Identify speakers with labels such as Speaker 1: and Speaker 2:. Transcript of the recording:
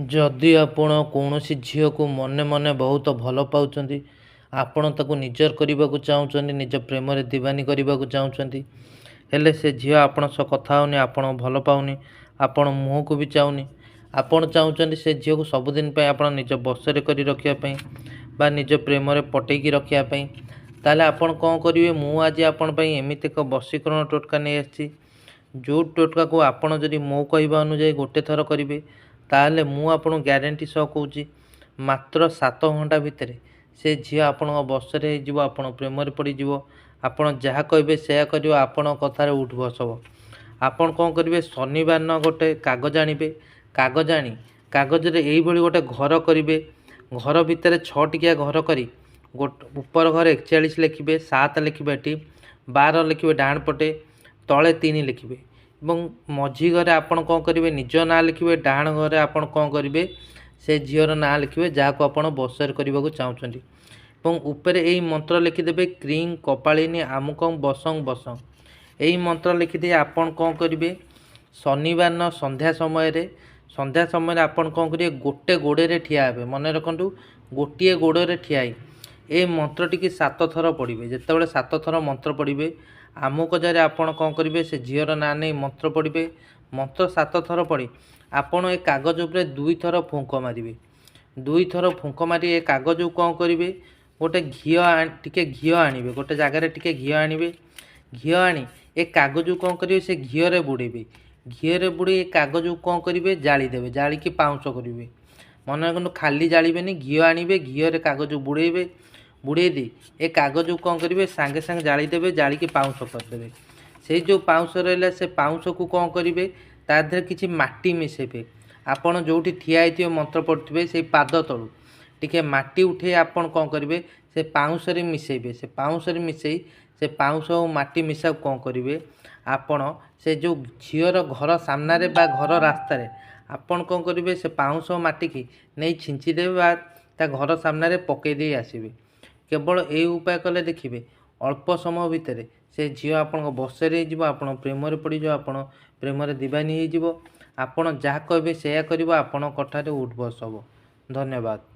Speaker 1: ଯଦି ଆପଣ କୌଣସି ଝିଅକୁ ମନେ ମନେ ବହୁତ ଭଲ ପାଉଛନ୍ତି, ଆପଣ ତାକୁ ନିଜର କରିବାକୁ ଚାହୁଁଛନ୍ତି, ନିଜ ପ୍ରେମରେ ଦିବାନୀ କରିବାକୁ ଚାହୁଁଛନ୍ତି, ହେଲେ ସେ ଝିଅ ଆପଣଙ୍କ ସହ କଥା ହେଉନି, ଆପଣ ଭଲ ପାଉନି, ଆପଣ ମୁହଁକୁ ବି ଚାହୁଁନି, ଆପଣ ଚାହୁଁଛନ୍ତି ସେ ଝିଅକୁ ସବୁଦିନ ପାଇଁ ଆପଣ ନିଜ ବଶରେ କରି ରଖିବା ପାଇଁ ବା ନିଜ ପ୍ରେମରେ ପଟେଇକି ରଖିବା ପାଇଁ, ତାହେଲେ ଆପଣ କ'ଣ କରିବେ? ମୁଁ ଆଜି ଆପଣ ପାଇଁ ଏମିତି ଏକ ବଶୀକରଣ ଟୋଟକା ନେଇ ଆସିଛି, ଯେଉଁ ଟୋଟକାକୁ ଆପଣ ଯଦି ମୋ କହିବା ଅନୁଯାୟୀ ଗୋଟେ ଥର କରିବେ, ତାହେଲେ ମୁଁ ଆପଣଙ୍କୁ ଗ୍ୟାରେଣ୍ଟି ସହ କହୁଛି ମାତ୍ର 7 ଘଣ୍ଟା ଭିତରେ ସେ ଝିଅ ଆପଣଙ୍କ ବଶରେ ହେଇଯିବ, ଆପଣ ପ୍ରେମରେ ପଡ଼ିଯିବ, ଆପଣ ଯାହା କହିବେ ସେୟା କରିବ, ଆପଣଙ୍କ କଥାରେ ଉଠ ବସ ହେବ। ଆପଣ କ'ଣ କରିବେ? ଶନିବାର ଦିନ ଗୋଟେ କାଗଜ ଆଣିବେ, କାଗଜ ଆଣି କାଗଜରେ ଏଇଭଳି ଗୋଟେ ଘର କରିବେ, ଘର ଭିତରେ 6 ଟିକିଆ ଘର କରି ଉପର ଘରେ 41 ଲେଖିବେ, 7 ଲେଖିବେ, ଏଠି 12 ଲେଖିବେ ଡାହାଣ ପଟେ, ତଳେ 3 ଲେଖିବେ ଏବଂ ମଝି ଘରେ ଆପଣ କ'ଣ କରିବେ? ନିଜ ନାଁ ଲେଖିବେ, ଡାହାଣ ଘରେ ଆପଣ କ'ଣ କରିବେ? ସେ ଝିଅର ନାଁ ଲେଖିବେ ଯାହାକୁ ଆପଣ ବଶରେ କରିବାକୁ ଚାହୁଁଛନ୍ତି ଏବଂ ଉପରେ ଏଇ ମନ୍ତ୍ର ଲେଖିଦେବେ କ୍ରିଂ କପାଳିନୀ ଆମୁକଂ ବସଂ ବସଂ। ଏଇ ମନ୍ତ୍ର ଲେଖିଦେଇ ଆପଣ କ'ଣ କରିବେ? ଶନିବାର ଦିନ ସନ୍ଧ୍ୟା ସମୟରେ ଆପଣ କ'ଣ କରିବେ? ଗୋଟେ ଗୋଡ଼ରେ ଠିଆ ହେବେ, ମନେ ରଖନ୍ତୁ ଗୋଟିଏ ଗୋଡ଼ରେ ଠିଆ ହେଇ ଏ ମନ୍ତ୍ରଟିକି 7 ଥର ପଢ଼ିବେ। ଯେତେବେଳେ 7 ଥର ମନ୍ତ୍ର ପଢ଼ିବେ, ଆମୁକ ଜାରେ ଆପଣ କ'ଣ କରିବେ? ସେ ଝିଅର ନାଁ ନେଇ ମନ୍ତ୍ର ପଢ଼ିବେ। ମନ୍ତ୍ର 7 ଥର ପଢ଼ି ଆପଣ ଏ କାଗଜ ଉପରେ 2 ଥର ଫୁଙ୍କ ମାରିବେ। 2 ଥର ଫୁଙ୍କ ମାରି ଏ କାଗଜକୁ କ'ଣ କରିବେ? ଗୋଟେ ଟିକେ ଘିଅ ଆଣିବେ, ଗୋଟେ ଜାଗାରେ ଟିକେ ଘିଅ ଆଣିବେ। ଘିଅ ଆଣି ଏ କାଗଜକୁ କ'ଣ କରିବେ? ସେ ଘିଅରେ ବୁଡ଼େଇବେ। ଘିଅରେ ବୁଡ଼େଇ ଏ କାଗଜକୁ କ'ଣ କରିବେ? ଜାଳିଦେବେ, ଜାଳିକି ପାଉଁଶ କରିବେ। ମନେ ରଖନ୍ତୁ ଖାଲି ଜାଳିବେନି, ଘିଅ ଆଣିବେ, ଘିଅରେ କାଗଜକୁ ବୁଡ଼େଇବେ, ବୁଡ଼େଇ ଦେଇ ଏ କାଗଜକୁ କ'ଣ କରିବେ? ସାଙ୍ଗେ ସାଙ୍ଗେ ଜାଳିଦେବେ, ଜାଳିକି ପାଉଁଶ କରିଦେବେ। ସେଇ ଯେଉଁ ପାଉଁଶ ରହିଲା ସେ ପାଉଁଶକୁ କ'ଣ କରିବେ? ତା ଦେହରେ କିଛି ମାଟି ମିଶାଇବେ। ଆପଣ ଯେଉଁଠି ଠିଆ ହେଇଥିବେ ମନ୍ତ୍ର ପଢ଼ୁଥିବେ ସେଇ ପାଦ ତଳୁ ଟିକେ ମାଟି ଉଠାଇ ଆପଣ କ'ଣ କରିବେ? ସେ ପାଉଁଶରେ ମିଶାଇବେ। ସେ ପାଉଁଶରେ ମିଶାଇ ସେ ପାଉଁଶ ଆଉ ମାଟି ମିଶାକୁ କ'ଣ କରିବେ? ଆପଣ ସେ ଯେଉଁ ଝିଅର ଘର ସାମ୍ନାରେ ବା ଘର ରାସ୍ତାରେ ଆପଣ କ'ଣ କରିବେ? ସେ ପାଉଁଶ ମାଟିକି ନେଇ ଛିଞ୍ଚିଦେବେ ବା ତା ଘର ସାମ୍ନାରେ ପକାଇ ଦେଇ ଆସିବେ। କେବଳ ଏଇ ଉପାୟ କଲେ ଦେଖିବେ ଅଳ୍ପ ସମୟ ଭିତରେ ସେ ଝିଅ ଆପଣଙ୍କ ବଶରେ ହେଇଯିବ, ଆପଣ ପ୍ରେମରେ ପଡ଼ିଯିବ, ଆପଣ ପ୍ରେମରେ ଦିବାନୀ ହେଇଯିବ। ଆପଣ ଯାହା କହିବେ ସେୟା କରିବ, ଆପଣଙ୍କ କଥାରେ ଉଠ ବସ ହେବ। ଧନ୍ୟବାଦ।